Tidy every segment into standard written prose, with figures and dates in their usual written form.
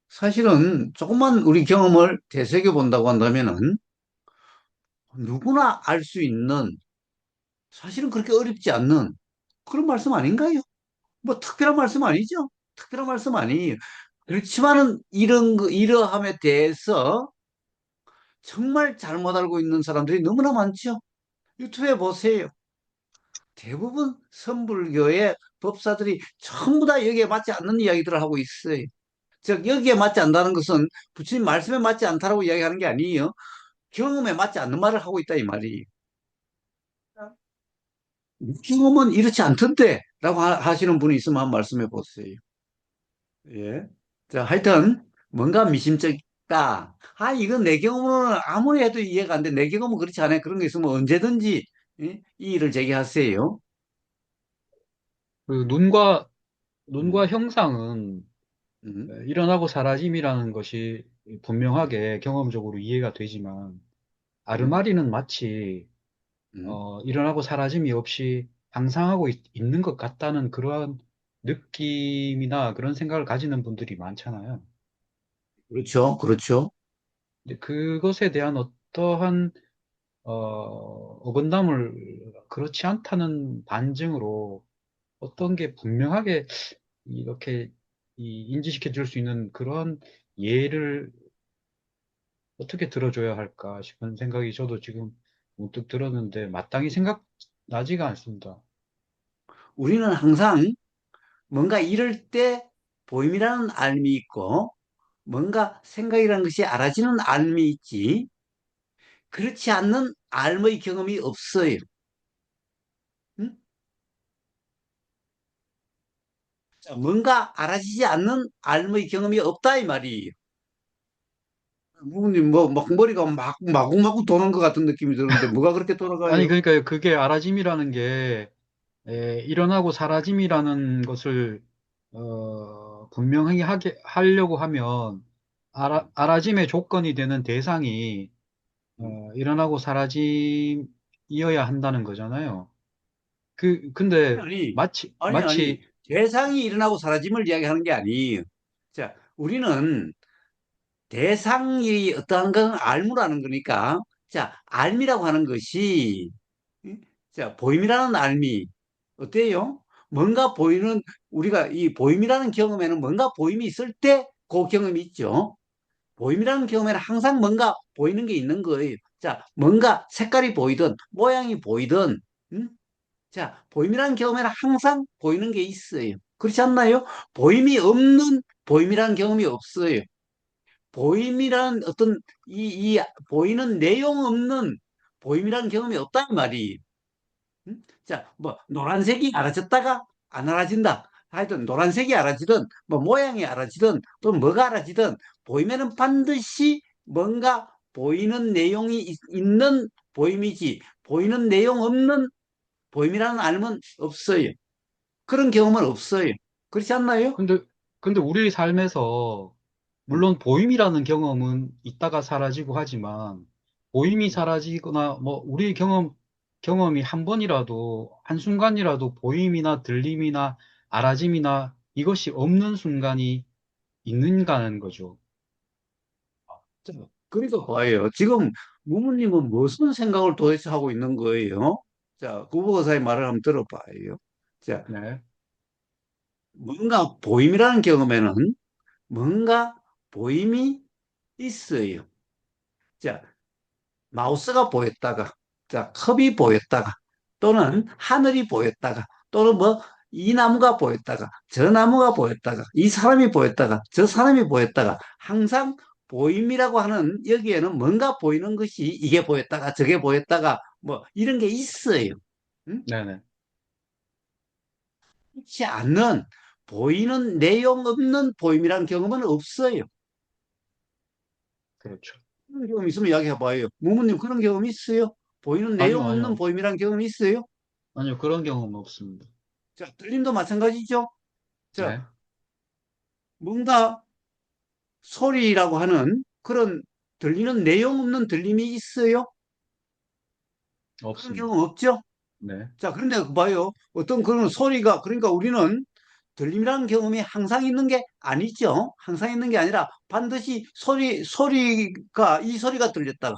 사실은 조금만 우리 경험을 되새겨 본다고 한다면은 누구나 알 수 있는, 사실은 그렇게 어렵지 않는 그런 말씀 아닌가요? 뭐 특별한 말씀 아니죠? 특별한 말씀 아니에요. 그렇지만은 이러함에 대해서 정말 잘못 알고 있는 사람들이 너무나 많죠. 유튜브에 보세요. 대부분 선불교의 법사들이 전부 다 여기에 맞지 않는 이야기들을 하고 있어요. 즉, 여기에 맞지 않다는 것은 부처님 말씀에 맞지 않다라고 이야기하는 게 아니에요. 경험에 맞지 않는 말을 하고 있다 이 말이. 경험은 이렇지 않던데 라고 하시는 분이 있으면 한번 말씀해 보세요. 예. 자, 하여튼 뭔가 미심쩍다. 아, 이건 내 경험으로는 아무리 해도 이해가 안 돼. 내 경험은 그렇지 않아요. 그런 게 있으면 언제든지 예? 이의를 제기하세요. 그 눈과 음, 형상은 음, 일어나고 사라짐이라는 것이 분명하게 경험적으로 이해가 되지만 음, 아르마리는 마치 음. 일어나고 사라짐이 없이 항상하고 있는 것 같다는 그러한 느낌이나 그런 생각을 가지는 분들이 많잖아요. 그렇죠. 그렇죠. 근데 그것에 대한 어떠한 어긋남을 그렇지 않다는 반증으로 어떤 게 분명하게 이렇게 인지시켜 줄 수 있는 그런 예를 어떻게 들어줘야 할까 싶은 생각이 저도 지금 문득 들었는데 마땅히 생각나지가 않습니다. 우리는 항상 뭔가 이럴 때 보임이라는 알미 있고 뭔가 생각이라는 것이 알아지는 알미 있지. 그렇지 않는 알의 경험이 없어요. 응? 자, 뭔가 알아지지 않는 알의 경험이 없다 이 말이에요. 누구님 막 머리가 막 마구마구 도는 것 같은 느낌이 드는데 뭐가 그렇게 아니, 돌아가요? 그러니까 그게 알아짐이라는 게 일어나고 사라짐이라는 것을 분명하게 하려고 하면 알아짐의 조건이 되는 대상이 일어나고 사라짐이어야 한다는 거잖아요. 근데 아니, 아니. 마치, 대상이 일어나고 사라짐을 이야기하는 게 아니에요. 자, 우리는 대상이 어떠한 건 알무라는 거니까, 자, 알미라고 하는 것이, 응? 자, 보임이라는 알미, 어때요? 뭔가 보이는, 우리가 이 보임이라는 경험에는 뭔가 보임이 있을 때 그 경험이 있죠. 보임이라는 경험에는 항상 뭔가 보이는 게 있는 거예요. 자, 뭔가 색깔이 보이든, 모양이 보이든, 응? 자, 보임이라는 경험에는 항상 보이는 게 있어요. 그렇지 않나요? 보임이 없는 보임이라는 경험이 없어요. 보임이란 어떤 이 보이는 내용 없는 보임이라는 경험이 없단 말이에요. 응? 자, 뭐 노란색이 알아졌다가 안 알아진다. 하여튼 노란색이 알아지든 뭐 모양이 알아지든 또 뭐가 알아지든 보이면은 반드시 뭔가 보이는 내용이 있는 보임이지 보이는 내용 없는 보임이라는 알면 없어요. 그런 경험은 없어요. 그렇지 않나요? 근데, 근데 우리 삶에서 음, 물론 보임이라는 경험은 있다가 사라지고 하지만 보임이 음. 사라지거나 뭐 우리 경험이 한 번이라도 한순간이라도 보임이나 들림이나 알아짐이나 이것이 없는 순간이 있는가는 거죠. 자, 그러니까 봐요. 지금 무무님은 무슨 생각을 도대체 하고 있는 거예요? 자, 구보고사의 말을 한번 들어봐요. 자, 네. 뭔가 보임이라는 경험에는 뭔가 보임이 있어요. 자, 마우스가 보였다가, 자, 컵이 보였다가, 또는 하늘이 보였다가, 또는 뭐, 이 나무가 보였다가, 저 나무가 보였다가, 이 사람이 보였다가, 저 사람이 보였다가, 항상 보임이라고 하는 여기에는 뭔가 보이는 것이 이게 보였다가, 저게 보였다가, 뭐, 이런 게 있어요. 응? 네네. 그렇지 않는, 보이는 내용 없는 보임이라는 경험은 없어요. 그렇죠. 그런 경험 있으면 이야기해봐요. 무무님 그런 경험 있어요? 보이는 아니요, 내용 없는 아니요. 보임이라는 경험이 있어요? 아니요. 그런 경험은 없습니다. 자, 들림도 마찬가지죠. 네. 자, 뭔가 소리라고 하는 그런 들리는 내용 없는 들림이 있어요? 그런 없습니다. 경험 없죠? 네. 자, 그런데 봐요. 어떤 그런 소리가, 그러니까 우리는 들림이라는 경험이 항상 있는 게 아니죠. 항상 있는 게 아니라 반드시 소리가, 이 소리가 들렸다가,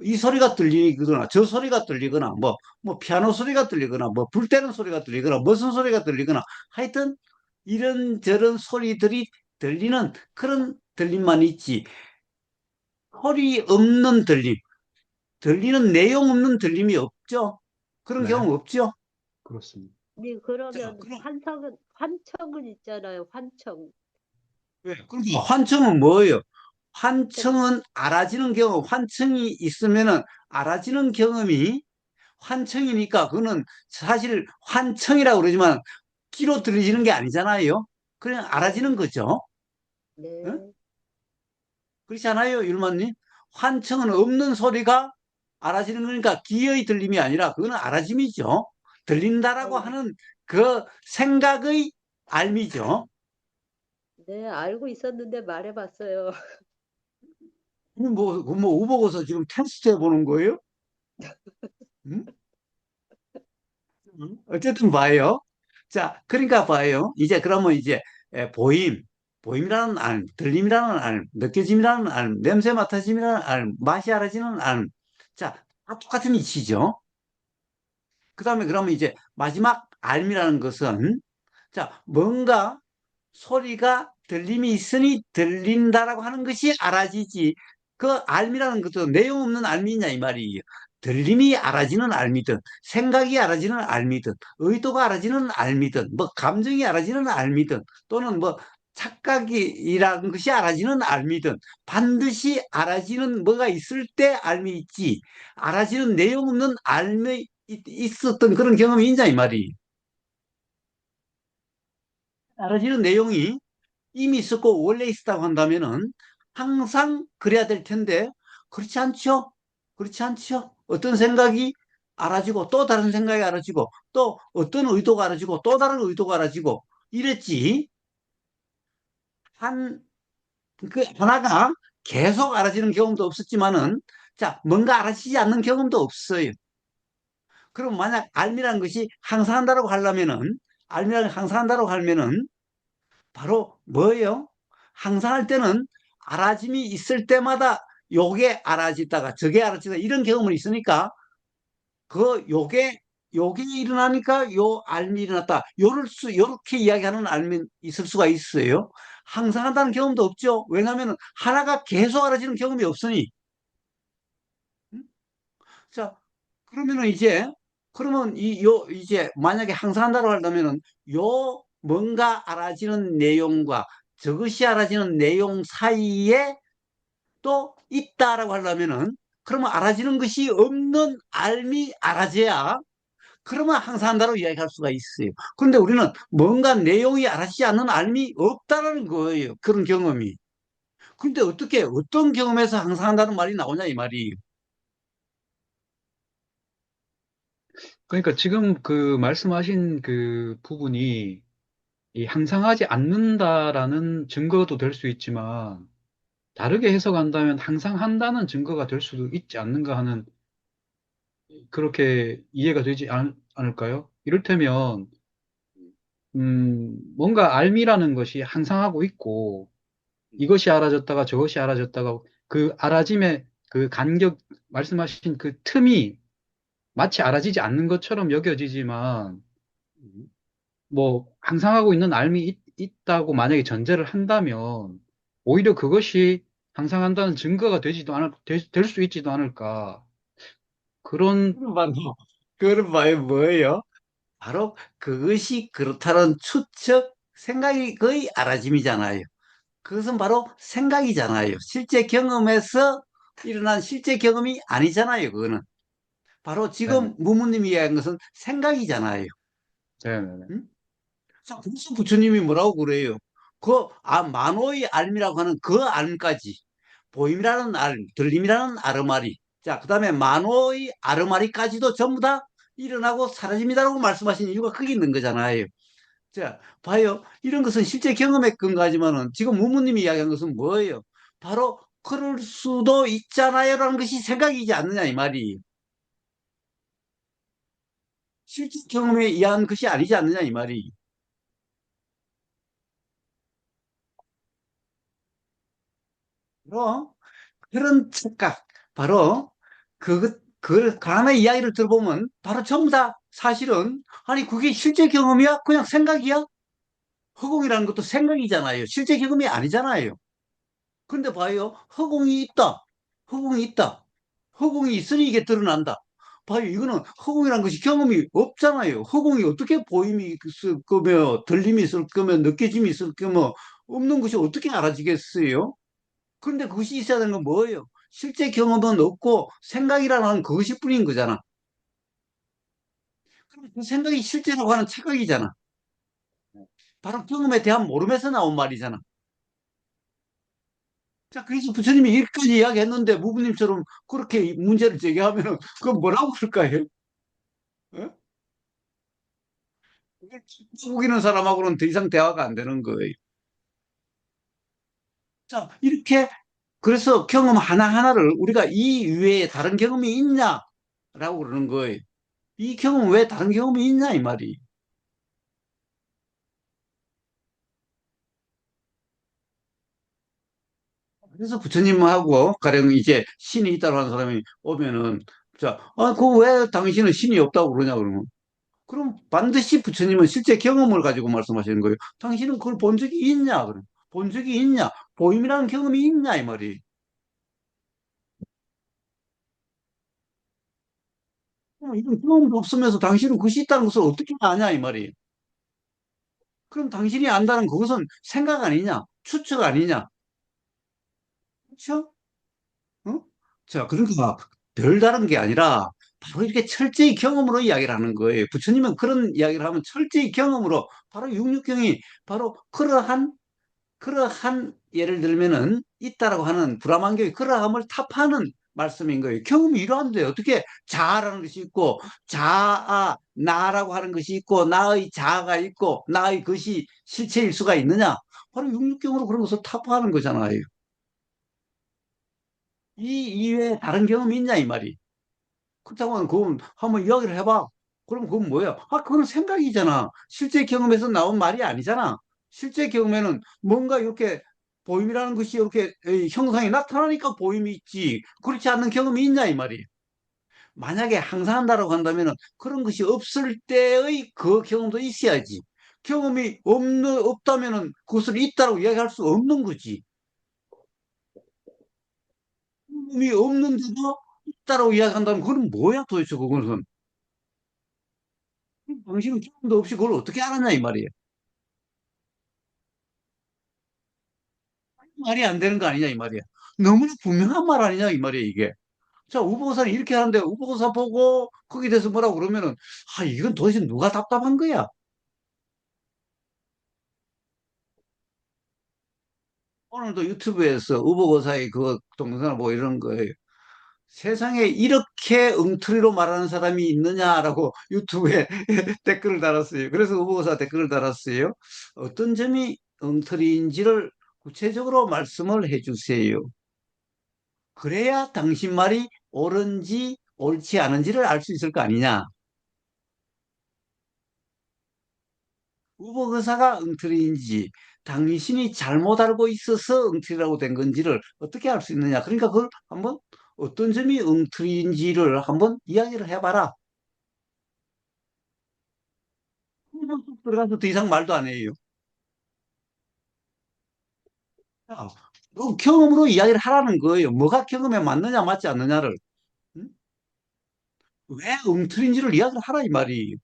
이 소리가 들리거나, 저 소리가 들리거나, 뭐, 피아노 소리가 들리거나, 뭐, 불 때는 소리가 들리거나, 무슨 소리가 들리거나, 하여튼, 이런저런 소리들이 들리는 그런 들림만 있지. 소리 없는 들림, 들리는 내용 없는 들림이 없죠. 그런 네, 경험 없죠. 그렇습니다. 네, 자, 그러면 그럼, 환청은 있잖아요. 환청. 왜? 그러니까 환청은 뭐예요? 환청은 알아지는 경험, 환청이 있으면은 알아지는 경험이 환청이니까 그거는 사실 환청이라고 그러지만 귀로 들리지는 게 아니잖아요. 그냥 알아지는 네, 거죠. 응? 네, 그렇지 않아요, 율마님? 환청은 없는 소리가 알아지는 거니까 귀의 들림이 아니라 그거는 알아짐이죠. 들린다라고 네, 하는 그 생각의 알미죠. 네, 알고 있었는데 말해봤어요. 뭐, 우보고서 지금 테스트 해보는 거예요? 응? 어쨌든 봐요. 자, 그러니까 봐요. 이제 그러면 이제 보임이라는 알, 들림이라는 알, 느껴짐이라는 알, 냄새 맡아짐이라는 알, 맛이 알아지는 알. 자, 다 똑같은 이치죠. 그 다음에 그러면 이제 마지막 알미라는 것은 자, 뭔가 소리가 들림이 있으니 들린다라고 하는 것이 알아지지. 그 알미라는 것도 내용 없는 알미냐 이 말이에요. 들림이 알아지는 알미든 생각이 알아지는 알미든 의도가 알아지는 알미든 뭐 감정이 알아지는 알미든 또는 뭐 착각이라는 것이 알아지는 알미든 반드시 알아지는 뭐가 있을 때 알미 있지. 알아지는 내용 없는 알미 있었던 그런 경험이 있냐 이 말이. 알아지는 내용이 이미 있었고 원래 있었다고 한다면은 항상 그래야 될 텐데 그렇지 않죠? 그렇지 않죠? 어떤 생각이 알아지고 또 다른 생각이 알아지고 또 어떤 의도가 알아지고 또 다른 의도가 알아지고 이랬지. 한 그 하나가 계속 알아지는 경험도 없었지만은 자 뭔가 알아지지 않는 경험도 없어요. 그럼 만약 알미라는 것이 항상 한다고 하려면은 알미라는 게 항상 한다고 하면은 바로 뭐예요? 항상 할 때는 알아짐이 있을 때마다 요게 알아지다가 저게 알아지다 이런 경험은 있으니까 요게 일어나니까 요 알미 일어났다. 요렇게 이야기하는 알미 있을 수가 있어요. 항상 한다는 경험도 없죠. 왜냐하면 하나가 계속 알아지는 경험이 없으니. 음? 자, 그러면은 그러면 이제 만약에 항상 한다고 한다면은 요 뭔가 알아지는 내용과 저것이 알아지는 내용 사이에 또 있다라고 하려면은 그러면 알아지는 것이 없는 알미 알아져야 그러면 항상 한다고 이야기할 수가 있어요. 그런데 우리는 뭔가 내용이 알아지지 않는 알미 없다라는 거예요. 그런 경험이. 근데 어떻게 어떤 경험에서 항상 한다는 말이 나오냐 이 말이. 그러니까 지금 그 말씀하신 그 부분이 이 항상하지 않는다라는 증거도 될 수 있지만 다르게 해석한다면 항상 한다는 증거가 될 수도 있지 않는가 하는 그렇게 이해가 되지 않을까요? 이를테면 뭔가 알미라는 것이 항상하고 있고 이것이 알아졌다가 저것이 알아졌다가 그 알아짐의 그 간격 말씀하신 그 틈이 마치 알아지지 않는 것처럼 여겨지지만 뭐 항상 하고 있는 알미 있다고 만약에 전제를 한다면 오히려 그것이 항상 한다는 증거가 될 수 있지도 않을까 그런 그럼 바로 그럼 봐요 뭐예요? 바로 그것이 그렇다는 추측 생각이 거의 알아짐이잖아요. 그것은 바로 생각이잖아요. 실제 경험에서 일어난 실제 경험이 아니잖아요. 그거는 바로 네네 지금 무무님이 이야기한 것은 생각이잖아요. 네네네 응? 자, 그래서 부처님이 뭐라고 그래요? 만호의 알미라고 하는 그 알까지 보임이라는 알, 들림이라는 아르마리. 자, 그 다음에 만호의 아르마리까지도 전부 다 일어나고 사라집니다라고 말씀하신 이유가 거기 있는 거잖아요. 자, 봐요. 이런 것은 실제 경험에 근거하지만은 지금 무무님이 이야기한 것은 뭐예요? 바로 그럴 수도 있잖아요라는 것이 생각이지 않느냐 이 말이. 실제 경험에 의한 것이 아니지 않느냐 이 말이. 바로 그런 착각, 바로 그 가람의 이야기를 들어보면 바로 전부 다 사실은 아니 그게 실제 경험이야? 그냥 생각이야? 허공이라는 것도 생각이잖아요. 실제 경험이 아니잖아요. 근데 봐요. 허공이 있다. 허공이 있다. 허공이 있으니 이게 드러난다. 봐요. 이거는 허공이라는 것이 경험이 없잖아요. 허공이 어떻게 보임이 있을 거며, 들림이 있을 거며, 느껴짐이 있을 거며, 없는 것이 어떻게 알아지겠어요? 그런데 그것이 있어야 되는 건 뭐예요? 실제 경험은 없고 생각이라는 그것이 뿐인 거잖아. 그럼 그 생각이 실제라고 하는 착각이잖아. 바로 경험에 대한 모름에서 나온 말이잖아. 자, 그래서 부처님이 여기까지 이야기했는데 무부님처럼 그렇게 문제를 제기하면은 그건 뭐라고 그럴까요? 어? 그게 우기는 사람하고는 더 이상 대화가 안 되는 거예요. 자, 이렇게 그래서 경험 하나하나를 우리가 이 이외에 다른 경험이 있냐라고 그러는 거예요. 이 경험 왜 다른 경험이 있냐 이 말이. 그래서 부처님하고 가령 이제 신이 있다고 하는 사람이 오면은 자, 그 왜 당신은 신이 없다고 그러냐 그러면 그럼 반드시 부처님은 실제 경험을 가지고 말씀하시는 거예요. 당신은 그걸 본 적이 있냐? 그럼 본 적이 있냐? 보임이라는 경험이 있냐 이 말이. 이런 경험도 없으면서 당신은 그것이 있다는 것을 어떻게 아냐 이 말이. 그럼 당신이 안다는 그것은 생각 아니냐? 추측 아니냐? 그렇죠? 어? 자, 그러니까 별다른 게 아니라 바로 이렇게 철저히 경험으로 이야기를 하는 거예요. 부처님은 그런 이야기를 하면 철저히 경험으로 바로 육육경이 바로 그러한 예를 들면은 있다라고 하는 불화만경의 그러함을 타파하는 말씀인 거예요. 경험이 이러한데 어떻게 자아라는 것이 있고 자아 나라고 하는 것이 있고 나의 자아가 있고 나의 것이 실체일 수가 있느냐? 바로 육육경으로 그런 것을 타파하는 거잖아요. 이 이외에 다른 경험이 있냐 이 말이. 그렇다고 하면 그건 한번 이야기를 해봐. 그럼 그건 뭐야? 그건 생각이잖아. 실제 경험에서 나온 말이 아니잖아. 실제 경험에는 뭔가 이렇게 보임이라는 것이 이렇게 형상이 나타나니까 보임이 있지. 그렇지 않는 경험이 있냐 이 말이에요. 만약에 항상 한다라고 한다면은 그런 것이 없을 때의 그 경험도 있어야지. 경험이 없다면은 그것을 있다라고 이야기할 수 없는 거지. 경험이 없는데도 있다라고 이야기한다면 그건 뭐야 도대체 그것은. 당신은 경험도 없이 그걸 어떻게 알았냐 이 말이에요. 말이 안 되는 거 아니냐 이 말이야. 너무나 분명한 말 아니냐 이 말이야 이게. 자 우보고사는 이렇게 하는데 우보고사 보고 거기에 대해서 뭐라고 그러면은 이건 도대체 누가 답답한 거야. 오늘도 유튜브에서 우보고사의 그 동영상을 보고 이런 거예요. 세상에 이렇게 엉터리로 말하는 사람이 있느냐라고 유튜브에 댓글을 달았어요. 그래서 우보고사 댓글을 달았어요. 어떤 점이 엉터리인지를 구체적으로 말씀을 해주세요. 그래야 당신 말이 옳은지 옳지 않은지를 알 수 있을 거 아니냐. 후보 의사가 엉터리인지 당신이 잘못 알고 있어서 엉터리라고 된 건지를 어떻게 알 수 있느냐. 그러니까 그걸 한번 어떤 점이 엉터리인지를 한번 이야기를 해봐라. 들어가서 더 이상 말도 안 해요. 자, 그 경험으로 이야기를 하라는 거예요. 뭐가 경험에 맞느냐 맞지 않느냐를. 응? 왜 엉터리인지를 이야기를 하라 이 말이.